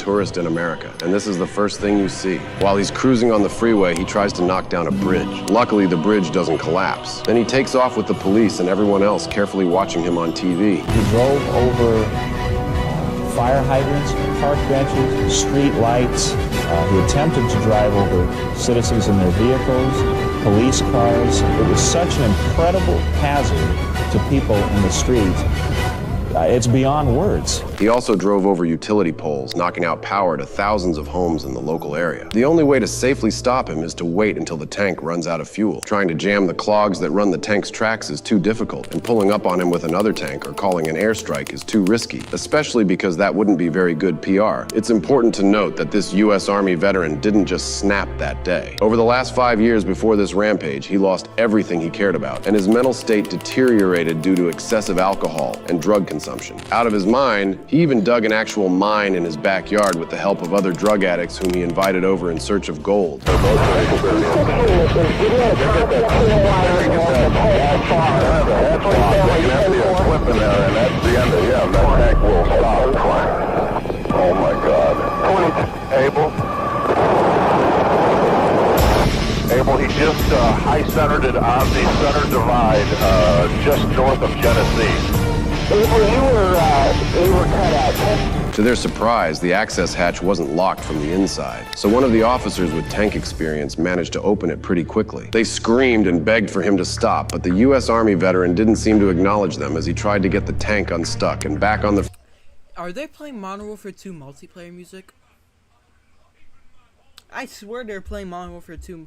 tourist in America, and this is the first thing you see. While he's cruising on the freeway, he tries to knock down a bridge. Luckily, the bridge doesn't collapse. Then he takes off with the police and everyone else carefully watching him on TV. He drove over fire hydrants, park benches, street lights. He attempted to drive over citizens in their vehicles, police cars. It was such an incredible hazard to people in the streets. It's beyond words. He also drove over utility poles, knocking out power to thousands of homes in the local area. The only way to safely stop him is to wait until the tank runs out of fuel. Trying to jam the clogs that run the tank's tracks is too difficult, and pulling up on him with another tank or calling an airstrike is too risky, especially because that wouldn't be very good PR. It's important to note that this U.S. Army veteran didn't just snap that day. Over the last 5 years before this rampage, he lost everything he cared about, and his mental state deteriorated due to excessive alcohol and drug consumption. Out of his mind, he even dug an actual mine in his backyard with the help of other drug addicts whom he invited over in search of gold. Oh my God. Abel, he just high-centered it on the center divide, just north of Genesee. You were cut out. To their surprise, the access hatch wasn't locked from the inside, so one of the officers with tank experience managed to open it pretty quickly. They screamed and begged for him to stop, but the U.S. Army veteran didn't seem to acknowledge them as he tried to get the tank unstuck and back on the... Are they playing Modern Warfare 2 multiplayer music? I swear they're playing Modern Warfare 2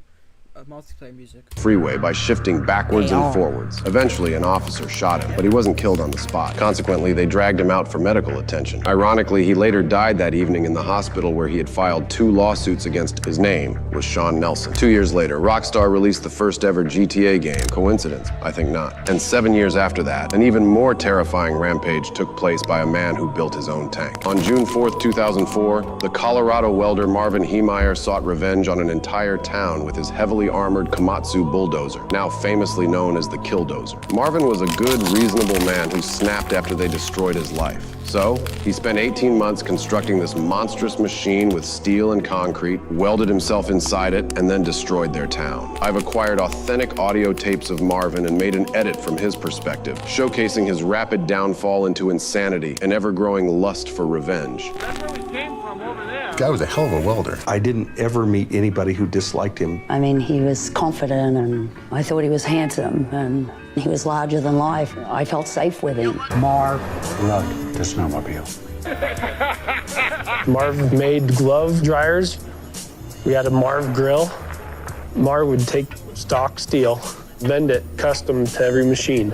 multiplayer music. freeway by shifting backwards and forwards. Eventually, an officer shot him, but he wasn't killed on the spot. Consequently, they dragged him out for medical attention. Ironically, he later died that evening in the hospital where he had filed 2 lawsuits against his name was Sean Nelson. 2 years later, Rockstar released the first ever GTA game. Coincidence? I think not. And 7 years after that, an even more terrifying rampage took place by a man who built his own tank. On June 4th, 2004, the Colorado welder Marvin Heemeyer sought revenge on an entire town with his heavily armored Komatsu bulldozer, now famously known as the Killdozer. Marvin was a good, reasonable man who snapped after they destroyed his life. So, he spent 18 months constructing this monstrous machine with steel and concrete, welded himself inside it, and then destroyed their town. I've acquired authentic audio tapes of Marvin and made an edit from his perspective, showcasing his rapid downfall into insanity and ever-growing lust for revenge. That's where we came from, over there. Guy was a hell of a welder. I didn't ever meet anybody who disliked him. I mean, he was confident, and I thought he was handsome, and he was larger than life. I felt safe with him. Marv loved the snowmobile. Marv made glove dryers. We had a Marv grill. Marv would take stock steel, bend it custom to every machine.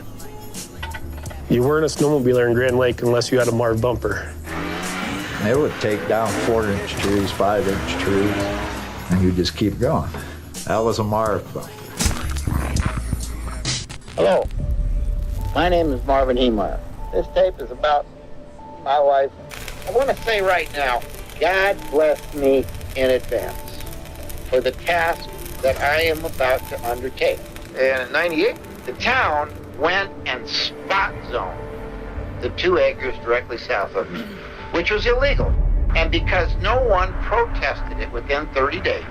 You weren't a snowmobiler in Grand Lake unless you had a Marv bumper. They would take down 4-inch trees, 5-inch trees, and you just keep going. That was a Marv bumper. Hello, my name is Marvin Heemeyer. This tape is about my life. I want to say right now, God bless me in advance for the task that I am about to undertake. And in '98, the town went and spot zoned the 2 acres directly south of me, which was illegal. And because no one protested it within 30 days,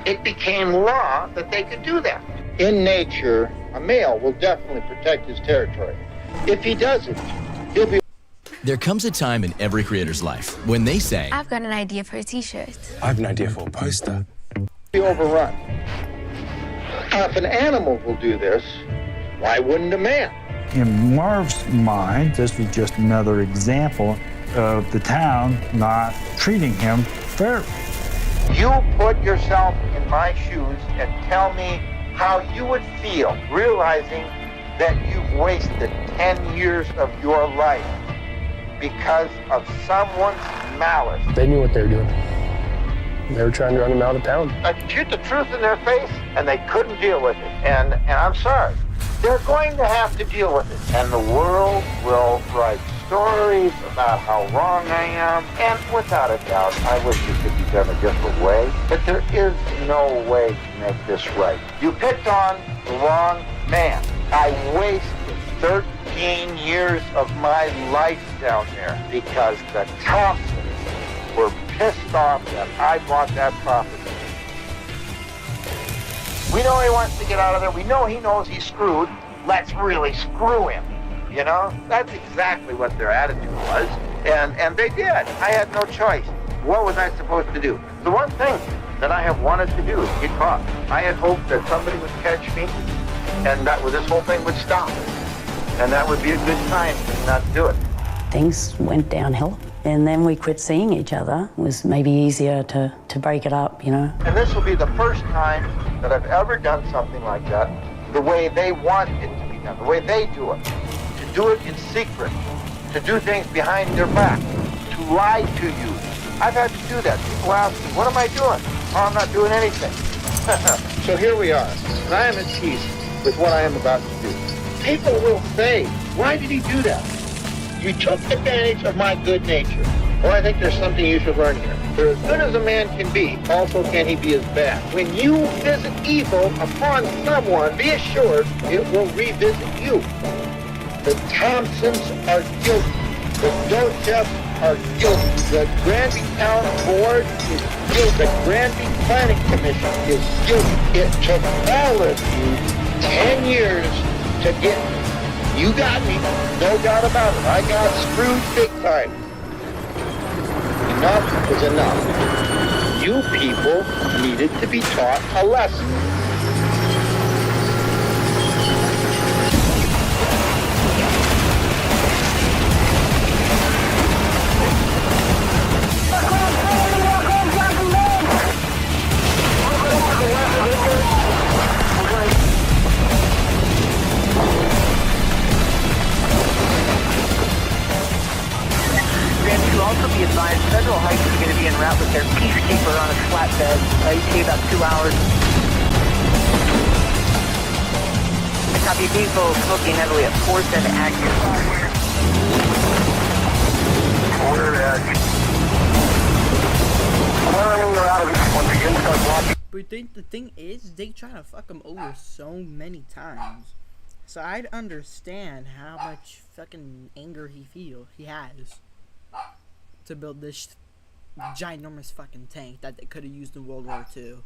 it became law that they could do that. In nature, a male will definitely protect his territory. If he doesn't, he'll be... There comes a time in every creator's life when they say, I've got an idea for a t-shirt. I have an idea for a poster. ...be overrun. If an animal will do this, why wouldn't a man? In Marv's mind, this was just another example of the town not treating him fairly. You put yourself in my shoes and tell me how you would feel realizing that you've wasted 10 years of your life because of someone's malice. They knew what they were doing. They were trying to run him out of town. I could shoot the truth in their face, and they couldn't deal with it. And I'm sorry. They're going to have to deal with it. And the world will write stories about how wrong I am. And without a doubt, I wish it could be done a different way. But there is no way to make this right. You picked on the wrong man. I wasted 13 years of my life down there because the Thompsons were pissed off that I bought that property. We know he wants to get out of there. We know he knows he's screwed. Let's really screw him. You know, that's exactly what their attitude was. And they did. I had no choice. What was I supposed to do? The one thing that I have wanted to do is get caught. I had hoped that somebody would catch me and that this whole thing would stop. And that would be a good time not to do it. Things went downhill, and then we quit seeing each other. It was maybe easier to break it up, you know. And this will be the first time that I've ever done something like that the way they want it to be done, the way they do it. To do it in secret, to do things behind their back, to lie to you. I've had to do that. People ask me, what am I doing? Oh, I'm not doing anything. So here we are. I am at peace with what I am about to do. People will say, why did he do that? You took advantage of my good nature. Well, I think there's something you should learn here. For as good as a man can be, also can he be as bad. When you visit evil upon someone, be assured it will revisit you. The Thompsons are guilty. The Dochefs are guilty. The Granby Town Board is guilty. The Granby Planning Commission is guilty. It took all of you 10 years to get me. You got me, no doubt about it. I got screwed big time. Enough is enough. You people needed to be taught a lesson. Also be advised, Federal Heights is going to be en route with their Peacekeeper on a flatbed. You see about 2 hours. Copy vehicle smoking heavily at 4-7 active. Order edge. Clearing her out of this one. Begin start blocking. But the thing is, they try to fuck him over so many times. So I'd understand how much fucking anger he has. To build this ginormous fucking tank that they could have used in World War II.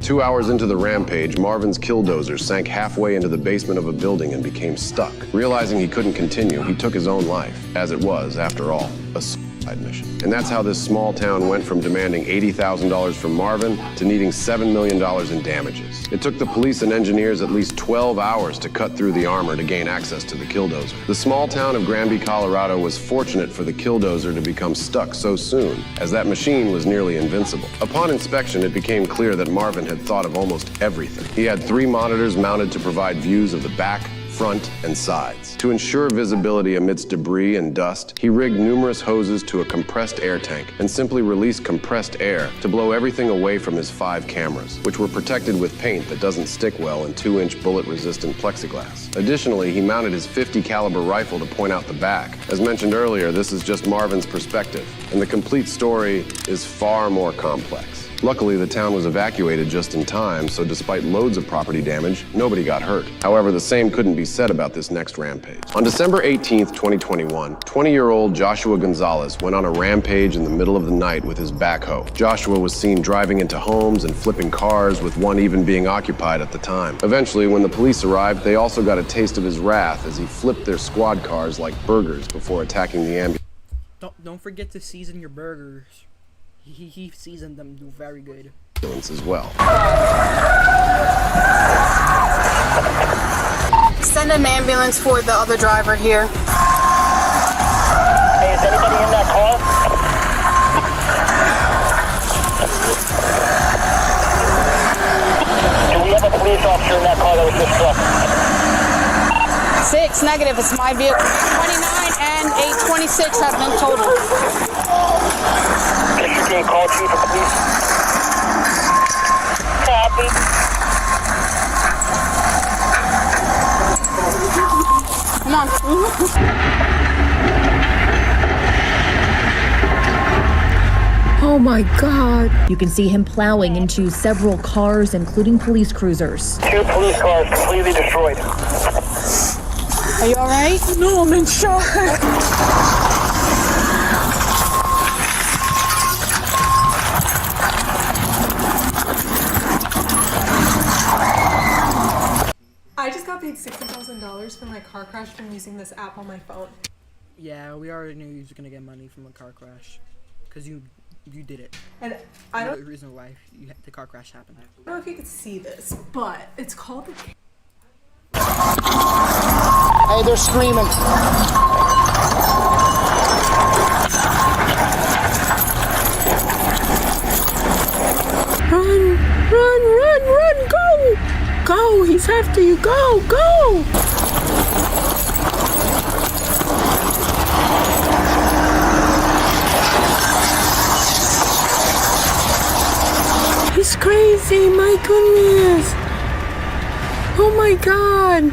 Two hours into the rampage, Marvin's killdozer sank halfway into the basement of a building and became stuck. Realizing he couldn't continue, he took his own life, as it was, after all, a suicide mission. And that's how this small town went from demanding $80,000 from Marvin to needing $7 million in damages. It took the police and engineers at least 12 hours to cut through the armor to gain access to the killdozer. The small town of Granby, Colorado was fortunate for the killdozer to become stuck so soon, as that machine was nearly invincible. Upon inspection, it became clear that Marvin had thought of almost everything. He had 3 monitors mounted to provide views of the back, front, and sides. To ensure visibility amidst debris and dust, he rigged numerous hoses to a compressed air tank and simply released compressed air to blow everything away from his 5 cameras, which were protected with paint that doesn't stick well in 2-inch bullet-resistant plexiglass. Additionally, he mounted his .50 caliber rifle to point out the back. As mentioned earlier, this is just Marvin's perspective, and the complete story is far more complex. Luckily, the town was evacuated just in time, so despite loads of property damage, nobody got hurt. However, the same couldn't be said about this next rampage. On December 18th, 2021, 20-year-old Joshua Gonzalez went on a rampage in the middle of the night with his backhoe. Joshua was seen driving into homes and flipping cars, with one even being occupied at the time. Eventually, when the police arrived, they also got a taste of his wrath as he flipped their squad cars like burgers before attacking the ambulance. Don't forget to season your burgers. He seasoned them very good. As well. Send an ambulance for the other driver here. Hey, is anybody in that car? Do we have a police officer in that car that was just struck? 6 negative, it's my vehicle. 29 and 826 have been totaled. Can you call chief of police? Copy. Come on. Oh my God. You can see him plowing into several cars, including police cruisers. 2 police cars completely destroyed. Are you all right? No, I'm in shock. I just got paid $60,000 for my car crash from using this app on my phone. Yeah, we already knew you was gonna get money from a car crash, cause you did it. And I don't the reason why the car crash happened. I don't know if you could see this, but it's called the... Hey, they're screaming. Run, go! Go, he's after you, go! He's crazy, my goodness! Oh my God!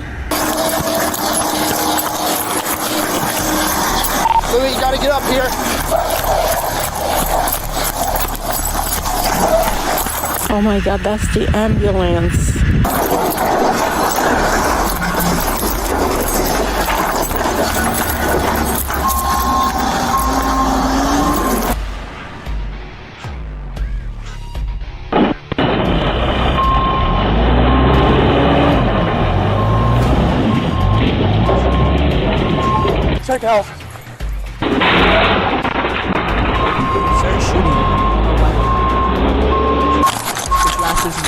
Louis, you gotta get up here. Oh my God, that's the ambulance. Check out. Start shooting.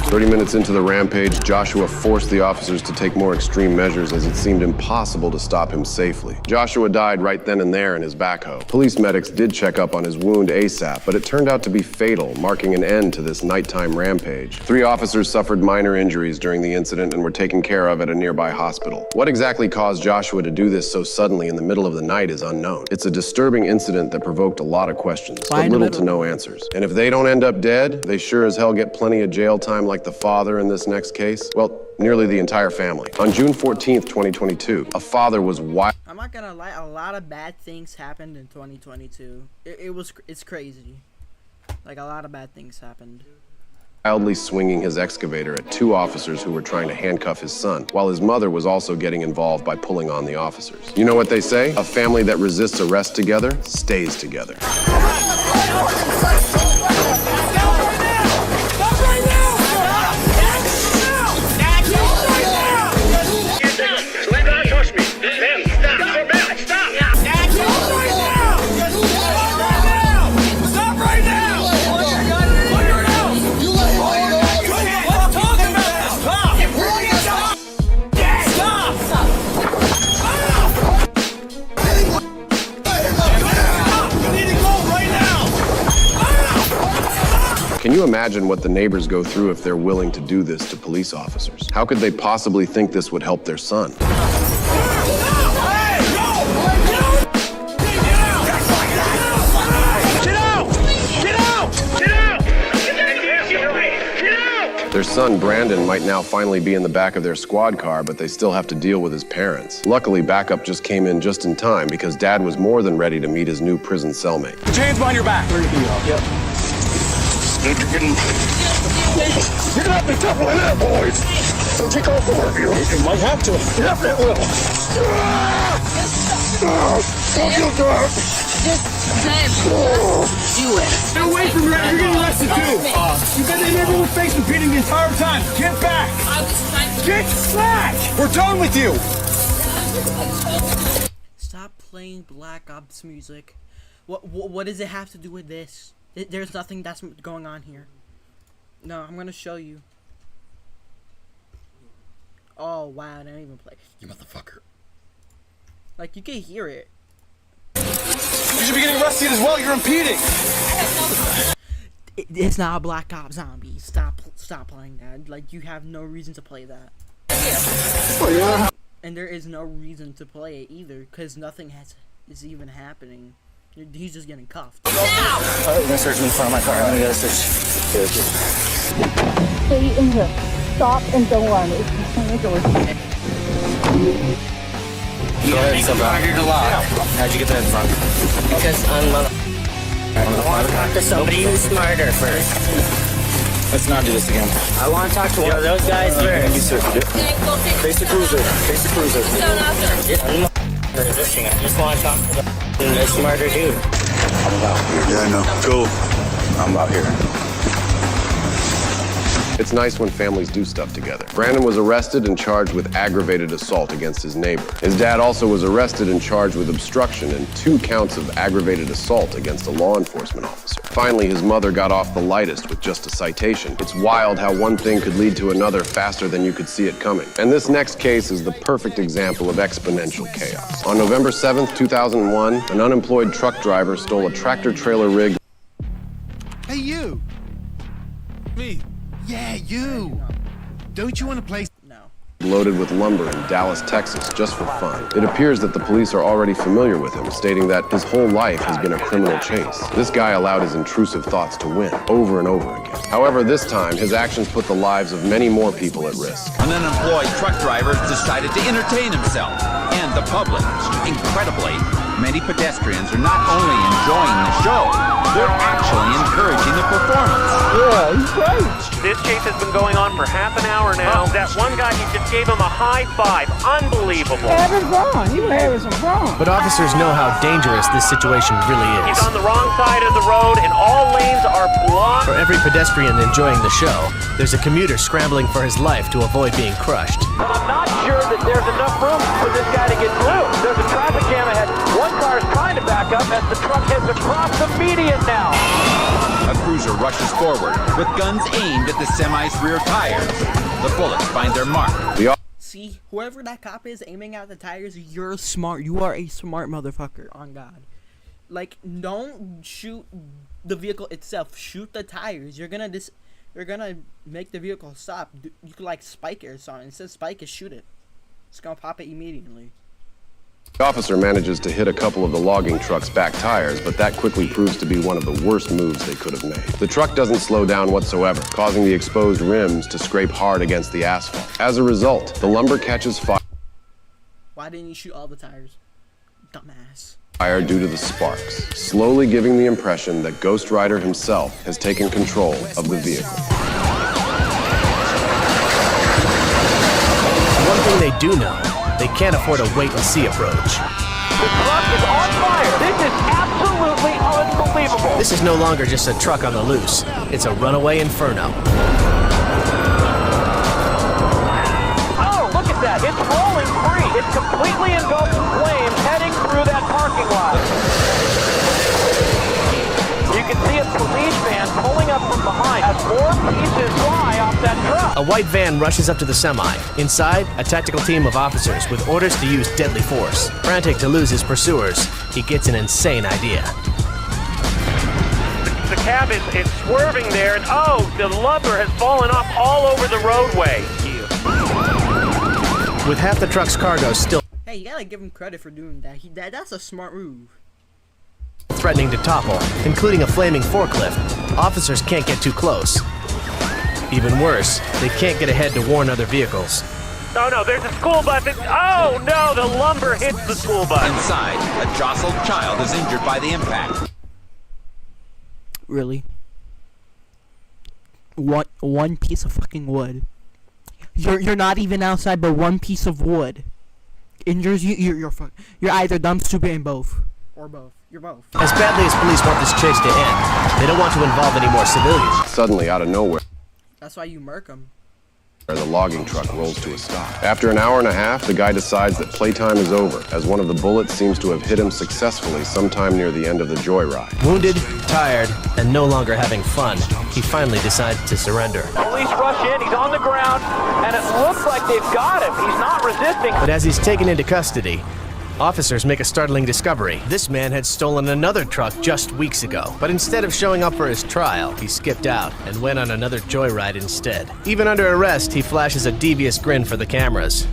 30 minutes into the rampage, Joshua forced the officers to take more extreme measures as it seemed impossible to stop him safely. Joshua died right then and there in his backhoe. Police medics did check up on his wound ASAP, but it turned out to be fatal, marking an end to this nighttime rampage. 3 officers suffered minor injuries during the incident and were taken care of at a nearby hospital. What exactly caused Joshua to do this so suddenly in the middle of the night is unknown. It's a disturbing incident that provoked a lot of questions, but little to no answers. And if they don't end up dead, they sure as hell get plenty of jail time like the father in this next case. Well, nearly the entire family. On June 14th, 2022, a father was wild. I'm not gonna lie, a lot of bad things happened in 2022. It's crazy. Like, a lot of bad things happened. Wildly swinging his excavator at 2 officers who were trying to handcuff his son, while his mother was also getting involved by pulling on the officers. You know what they say? A family that resists arrest together stays together. Can you imagine what the neighbors go through if they're willing to do this to police officers? How could they possibly think this would help their son? Their son, Brandon, might now finally be in the back of their squad car, but they still have to deal with his parents. Luckily, backup just came in just in time because Dad was more than ready to meet his new prison cellmate. Put your hands behind your back. Yep. You're gonna have to be tougher than that, boys. Don't take all 4 of you. You might have to. Yep, it will. Don't feel dark. Just do it. Get away from her. You're getting arrested too. You've been in everyone's face repeating the entire time. Get back. Get back. We're done with you. Stop playing Black Ops music. What does it have to do with this? There's nothing that's going on here. No, I'm gonna show you. Oh wow, I didn't even play. You motherfucker. Like, you can hear it. You should be getting arrested as well. You're impeding. It's not a Black Ops Zombie. Stop playing that. Like, you have no reason to play that. Oh, yeah. And there is no reason to play it either, because nothing is even happening. He's just getting cuffed. Alright, we're gonna search in front of my car. I'm gonna go search. Stay in here. Stop and don't run. It's Go ahead, step out. How'd you get that in front? Because I'm I want to talk to somebody who's smarter first. Let's not do this again. I want to talk to one of those guys first. Face the cruiser. Face the cruiser. I just want to talk to the smarter dude. I'm about here. Yeah, I know. Cool. I'm about here. It's nice when families do stuff together. Brandon was arrested and charged with aggravated assault against his neighbor. His dad also was arrested and charged with obstruction and 2 counts of aggravated assault against a law enforcement officer. Finally, his mother got off the lightest with just a citation. It's wild how one thing could lead to another faster than you could see it coming. And this next case is the perfect example of exponential chaos. On November 7th, 2001, an unemployed truck driver stole a tractor-trailer rig. Hey, you! Me. Yeah, you! Don't you want to play? Loaded with lumber in Dallas, Texas, just for fun. It appears that the police are already familiar with him, stating that his whole life has been a criminal chase. This guy allowed his intrusive thoughts to win, over and over again. However, this time, his actions put the lives of many more people at risk. An unemployed truck driver decided to entertain himself and the public. Incredibly, many pedestrians are not only enjoying the show, they're actually encouraging the performance. Yeah, he's great. This chase has been going on for half an hour now. That one guy, he just gave him a high five. Unbelievable. Having fun. He was having some fun. But officers know how dangerous this situation really is. He's on the wrong side of the road and all lanes are blocked. For every pedestrian enjoying the show, there's a commuter scrambling for his life to avoid being crushed. But I'm not sure that there's enough room for this guy to get through. There's a traffic jam ahead. One car is trying to back up as the truck heads across the median now. A cruiser rushes forward with guns aimed at the semi's rear tires. The bullets find their mark. See, whoever that cop is aiming at the tires, you're smart. You are a smart motherfucker, on God. Like, don't shoot the vehicle itself. Shoot the tires. You're gonna make the vehicle stop. You could like spike it or something. Instead of spike it, shoot it. It's gonna pop it immediately. The officer manages to hit a couple of the logging truck's back tires, but that quickly proves to be one of the worst moves they could have made. The truck doesn't slow down whatsoever, causing the exposed rims to scrape hard against the asphalt. As a result, the lumber catches fire. Why didn't you shoot all the tires? Dumbass. Fire due to the sparks, slowly giving the impression that Ghost Rider himself has taken control of the vehicle. One thing they do know, they can't afford a wait-and-see approach. The truck is on fire. This is absolutely unbelievable. This is no longer just a truck on the loose. It's a runaway inferno. Oh, look at that. It's rolling free. It's completely engulfed in flames heading through that parking lot. You can see a police van pulling up from behind as more pieces fly off that truck. A white van rushes up to the semi. Inside, a tactical team of officers with orders to use deadly force. Frantic to lose his pursuers, he gets an insane idea. The cab is swerving there, and oh, the lumber has fallen off all over the roadway. With half the truck's cargo still... Hey, you gotta give him credit for doing that. That's a smart move. ...threatening to topple, including a flaming forklift, officers can't get too close. Even worse, they can't get ahead to warn other vehicles. Oh no, there's a school bus. Oh no, the lumber hits the school bus. Inside, a jostled child is injured by the impact. Really? One piece of fucking wood. You're not even outside, but one piece of wood injures you. You're either dumb, stupid, and both, or both. You're both. As badly as police want this chase to end, they don't want to involve any more civilians. Suddenly, out of nowhere, that's why you murk them. The logging truck rolls to a stop. After an hour and a half, the guy decides that playtime is over, as one of the bullets seems to have hit him successfully sometime near the end of the joyride. Wounded, tired, and no longer having fun, he finally decides to surrender. Police rush in, he's on the ground, and it looks like they've got him. He's not resisting. But as he's taken into custody, officers make a startling discovery. This man had stolen another truck just weeks ago, but instead of showing up for his trial, he skipped out and went on another joyride instead. Even under arrest, he flashes a devious grin for the cameras.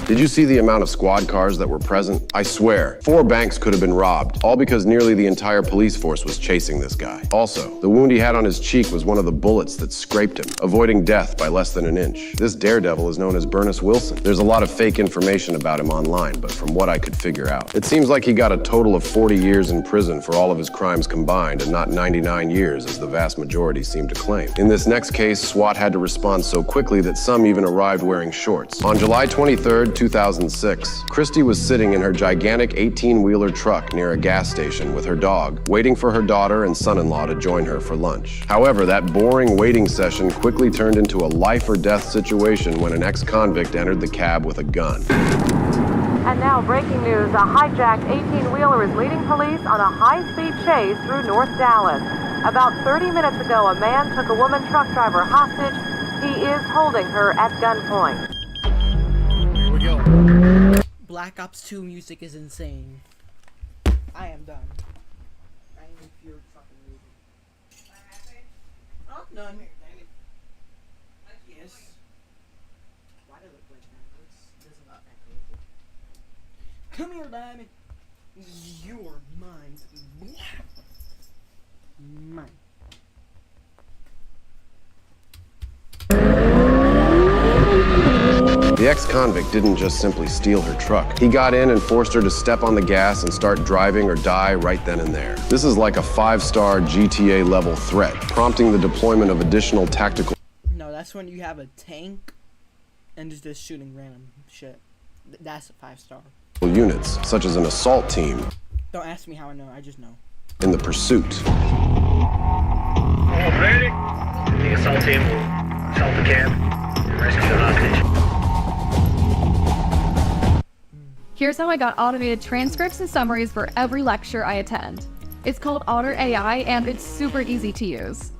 Did you see the amount of squad cars that were present? I swear, 4 banks could have been robbed, all because nearly the entire police force was chasing this guy. Also, the wound he had on his cheek was one of the bullets that scraped him, avoiding death by less than an inch. This daredevil is known as Bernice Wilson. There's a lot of fake information about him online, but from what I could figure out, it seems like he got a total of 40 years in prison for all of his crimes combined, and not 99 years as the vast majority seem to claim. In this next case, SWAT had to respond so quickly that some even arrived wearing shorts. On July 23rd, 2006, Christy was sitting in her gigantic 18-wheeler truck near a gas station with her dog, waiting for her daughter and son-in-law to join her for lunch. However, that boring waiting session quickly turned into a life-or-death situation when an ex-convict entered the cab with a gun. And now breaking news, a hijacked 18-wheeler is leading police on a high-speed chase through North Dallas. About 30 minutes ago, a man took a woman truck driver hostage. He is holding her at gunpoint. Here we go. Black Ops 2 music is insane. I am done. I am in pure fucking movie. Oh, none. Yes. Why does it look like that? It doesn't look that cool. Come here, Diamond. You're mine. Mine. The ex-convict didn't just simply steal her truck. He got in and forced her to step on the gas and start driving or die right then and there. This is like a 5-star GTA-level threat, prompting the deployment of additional tactical... No, that's when you have a tank and just shooting random shit. That's a 5-star. ...units, such as an assault team. Don't ask me how I know, I just know. In the pursuit. All ready? The assault team will assault the cab and rescue the hostage. Here's how I got automated transcripts and summaries for every lecture I attend. It's called Otter AI and it's super easy to use.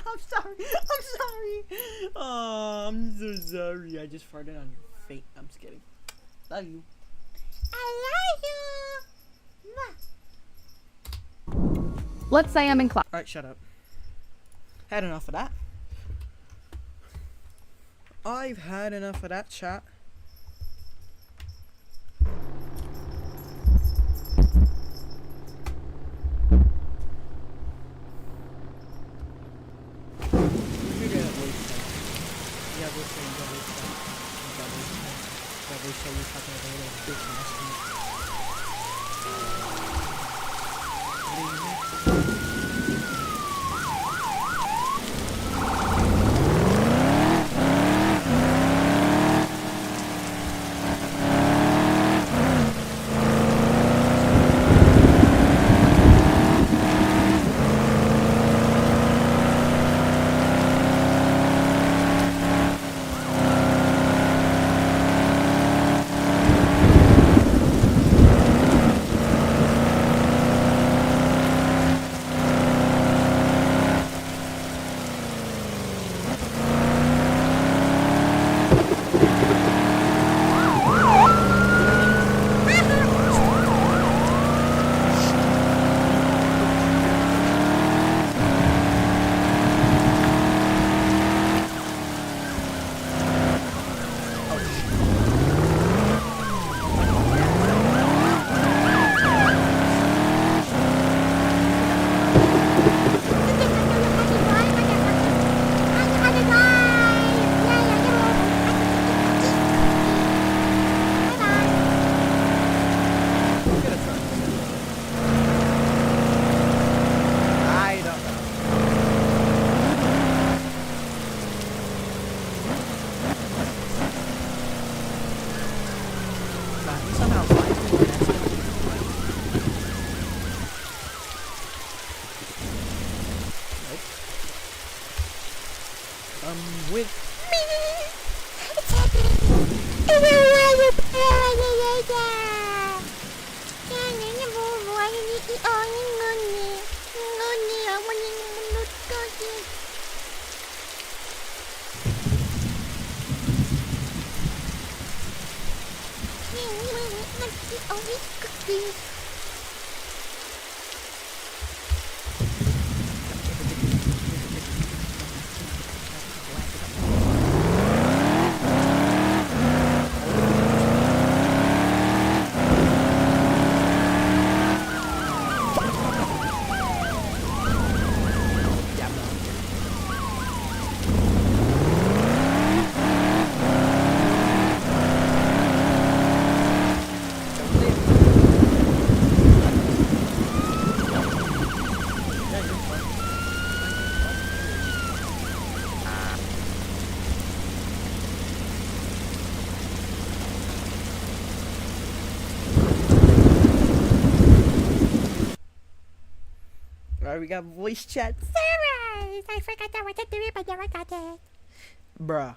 I'm sorry. Oh, I'm so sorry. I just farted on your face. I'm just kidding. Love you. I love you. Let's say I'm in class. Alright, shut up. Had enough of that. I've had enough of that chat. we got voice chat. Sorry, I forgot what to do, but now I got it. Bruh.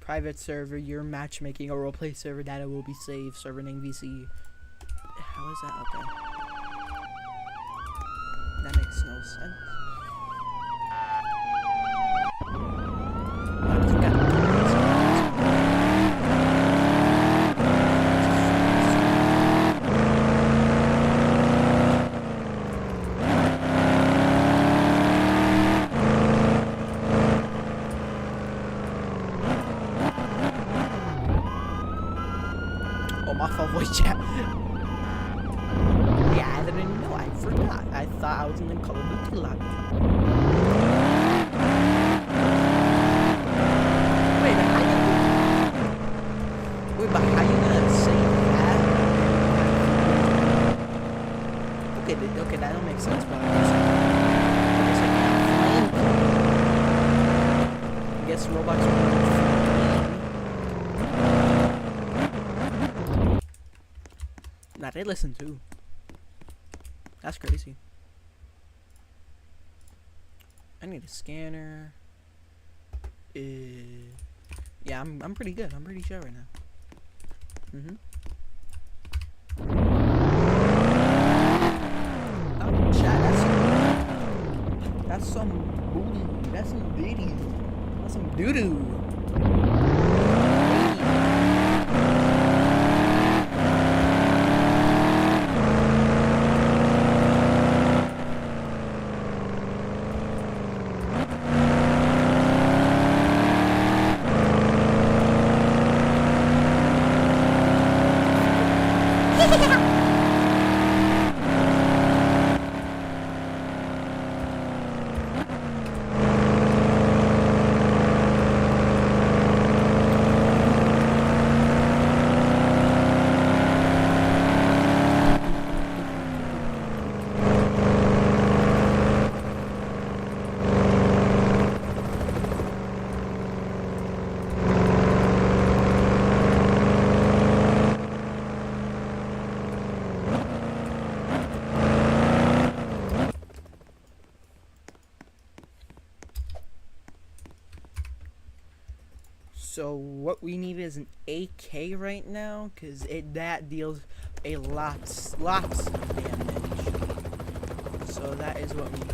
Private server, your matchmaking or roleplay server data will be saved. Server name VC. How is that? Okay. That makes no sense. Oh, my fault, voice chat. Yeah, I didn't know. I forgot. I thought I was in the Call of Duty lobby. Wait, but how you gonna say that? Okay, that don't make sense. But I guess Roblox. Nah, they listen too. That's crazy. I need a scanner. Yeah, I'm pretty good. I'm pretty sure right now. Oh, chat, that's some booty. That's some booty. That's some doo-doo. So what we need is an AK right now, cause that deals a lots of damage. So that is what we need.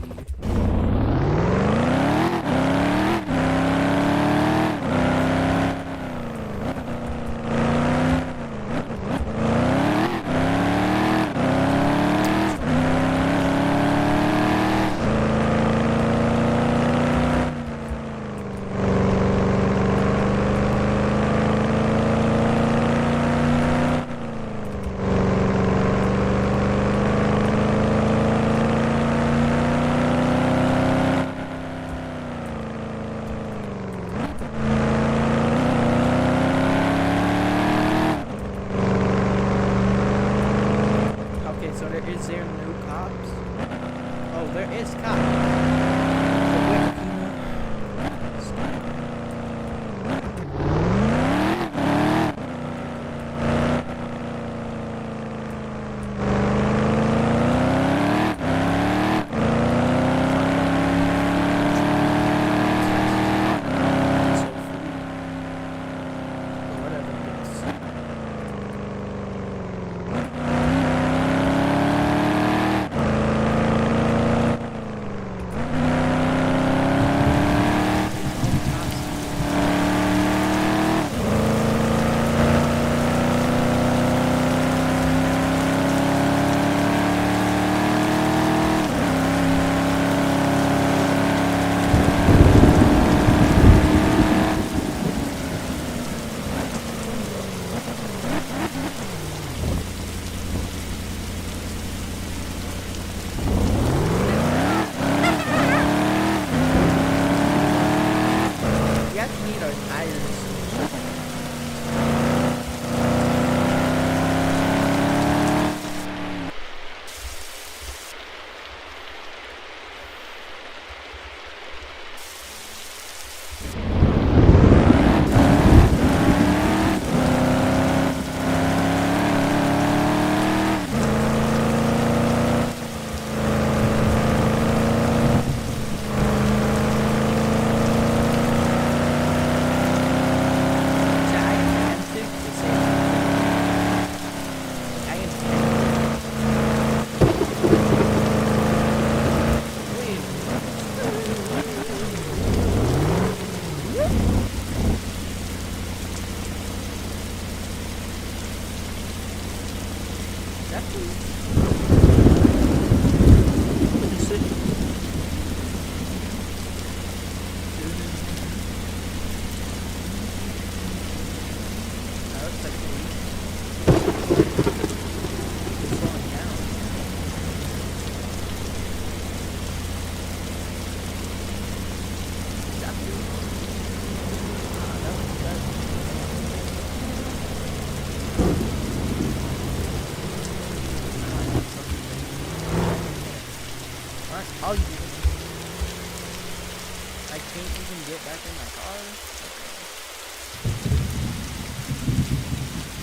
I can't even get back in my car.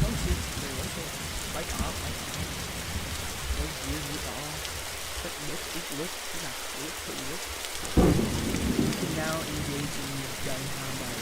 No, seriously, what's it? Like off, like on. Those gears look off. Look, you can now engage in your gun combat.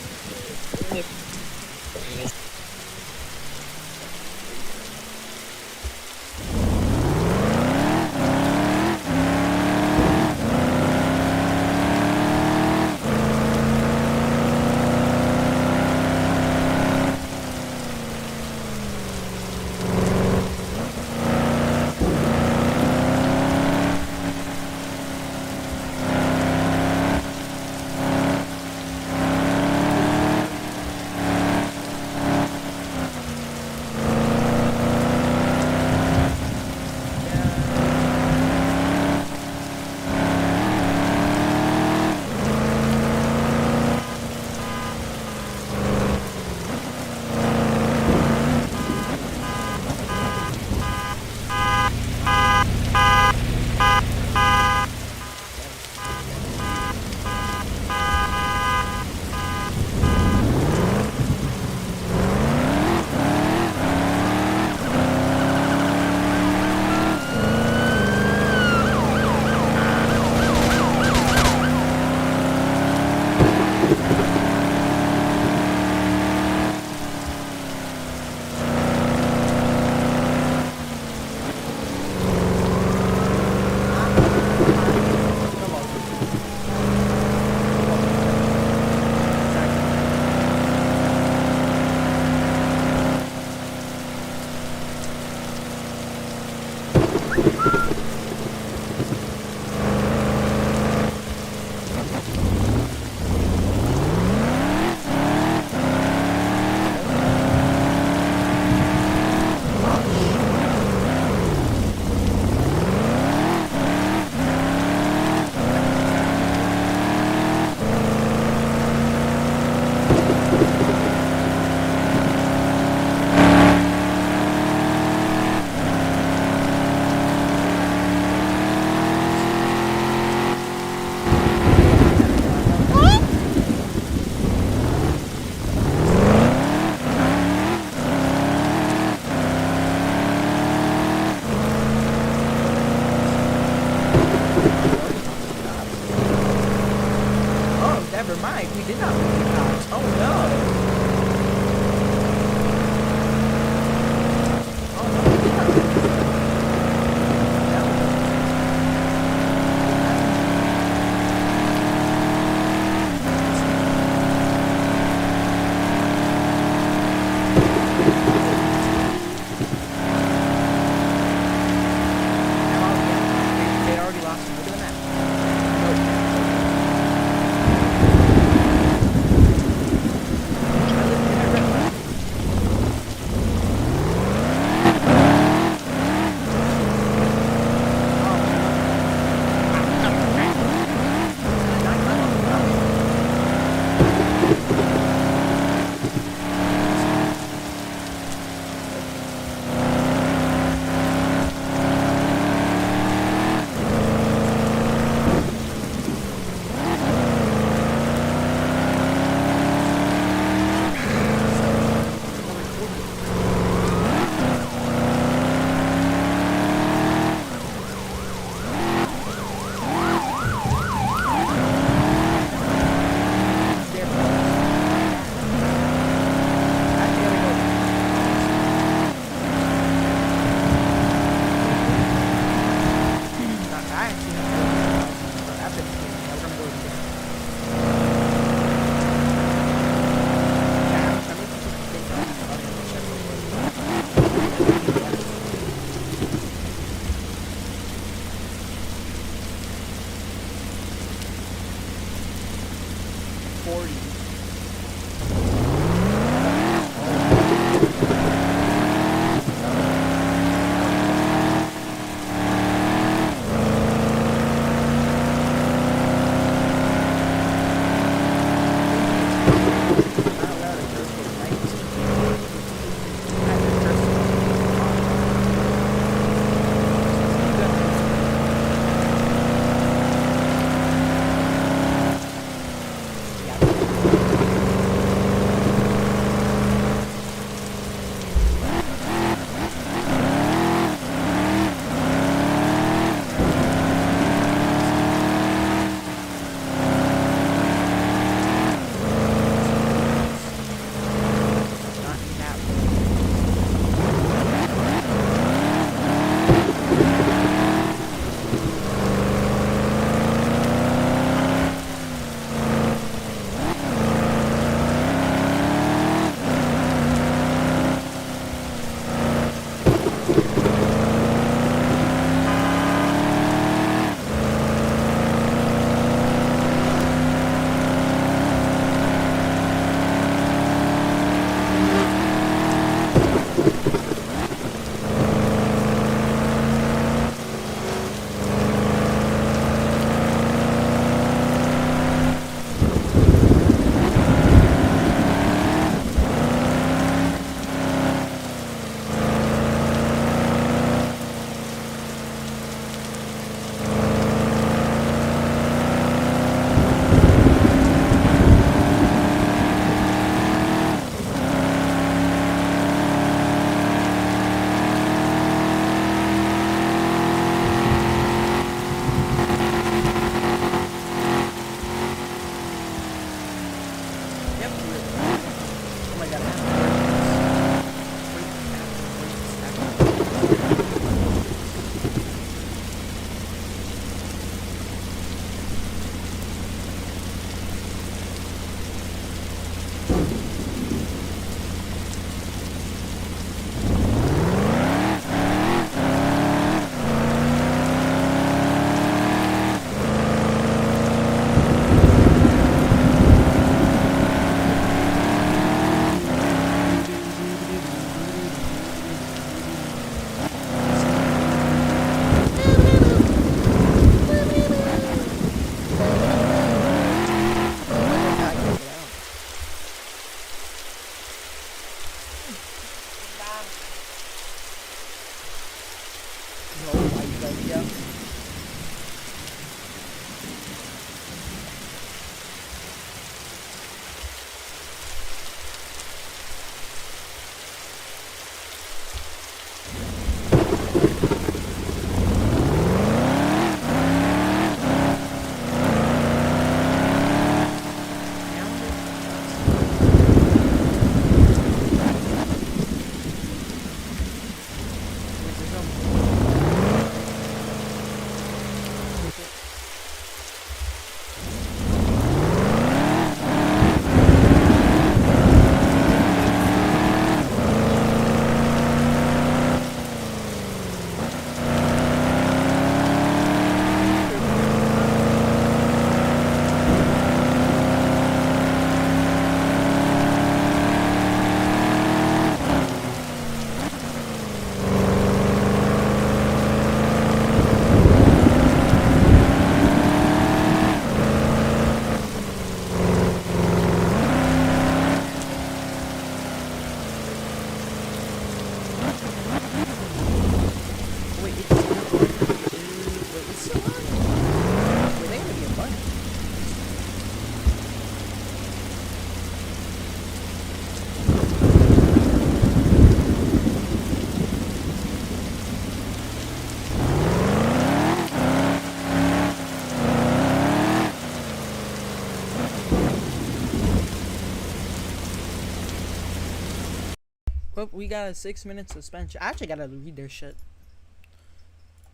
Well, we got a 6-minute suspension. I actually gotta read their shit.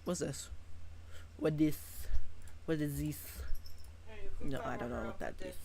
What's this? What is this? No, I don't know what that is.